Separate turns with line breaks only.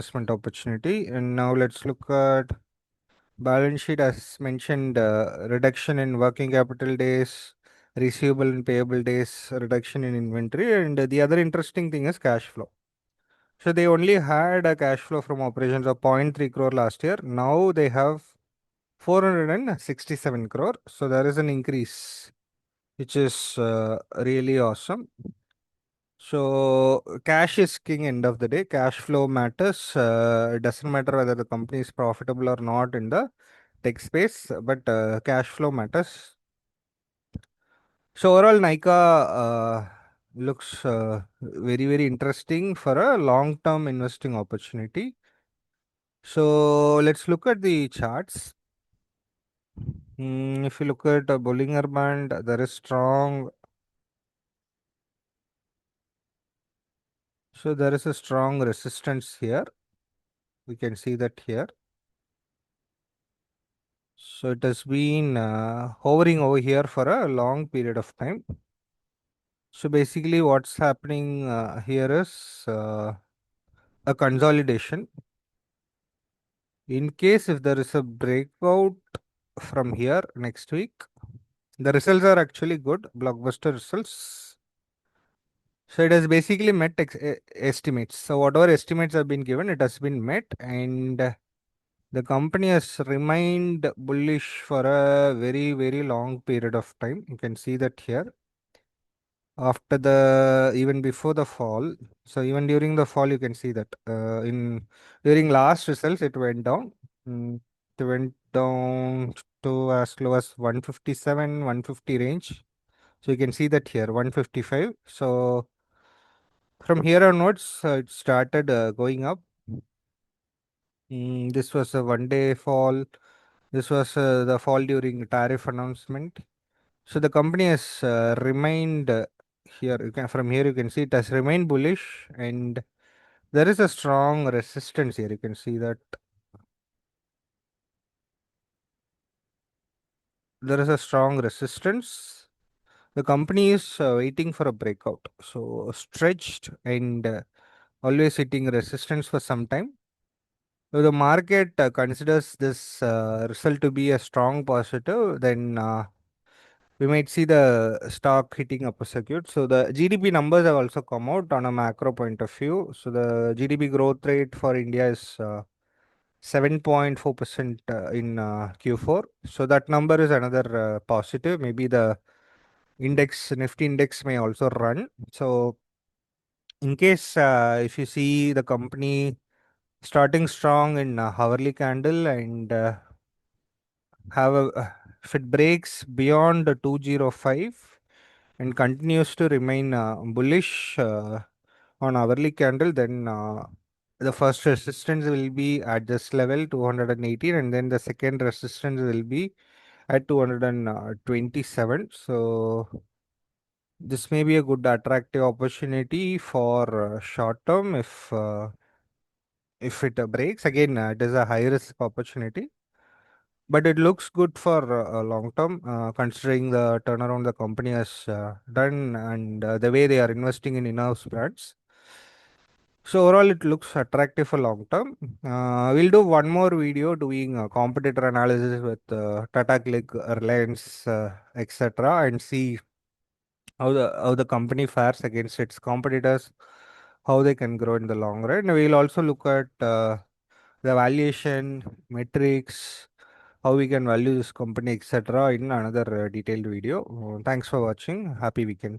investment opportunity. And now let's look at balance sheet as mentioned, reduction in working capital days, receivable and payable days, reduction in inventory, and the other interesting thing is cash flow. So they only had a cash flow from operations of 0.3 crore last year. Now they have 467 crore. So there is an increase, which is really awesome. So cash is king end of the day. Cash flow matters. It doesn't matter whether the company is profitable or not in the tech space, but cash flow matters. So overall, Nykaa looks very interesting for a long-term investing opportunity. So let's look at the charts. If you look at a Bollinger Band, there is strong. So there is a strong resistance here. We can see that here. So it has been hovering over here for a long period of time. So basically, what's happening here is a consolidation. In case if there is a breakout from here next week, the results are actually good, Blockbuster results. So it has basically met estimates. So whatever estimates have been given, it has been met, and the company has remained bullish for a very long period of time. You can see that here. After the even before the fall, so even during the fall, you can see that in during last results, it went down. It went down to as low as 157, 150 range. So you can see that here, 155. So from here onwards, it started going up. This was a 1 day fall. This was the fall during tariff announcement. So the company has remained here. You can from here you can see it has remained bullish, and there is a strong resistance here. You can see that there is a strong resistance. The company is waiting for a breakout. So stretched and always hitting resistance for some time. If the market considers this result to be a strong positive, then we might see the stock hitting upper circuit. So the GDP numbers have also come out on a macro point of view. So the GDP growth rate for India is 7.4% in Q4. So that number is another positive. Maybe the Nifty index may also run. So in case if you see the company starting strong in hourly candle and have a if it breaks beyond the 205 and continues to remain bullish on hourly candle, then the first resistance will be at this level 218, and then the second resistance will be at 227. So this may be a good attractive opportunity for short term if it breaks. Again, it is a high risk opportunity, but it looks good for long term, considering the turnaround the company has done and the way they are investing in in-house brands. So overall, it looks attractive for long term. We'll do one more video doing competitor analysis with Tata Click, Reliance, etc., and see how the company fares against its competitors, how they can grow in the long run. We'll also look at the valuation metrics, how we can value this company, etc., in another detailed video. Thanks for watching. Happy weekend.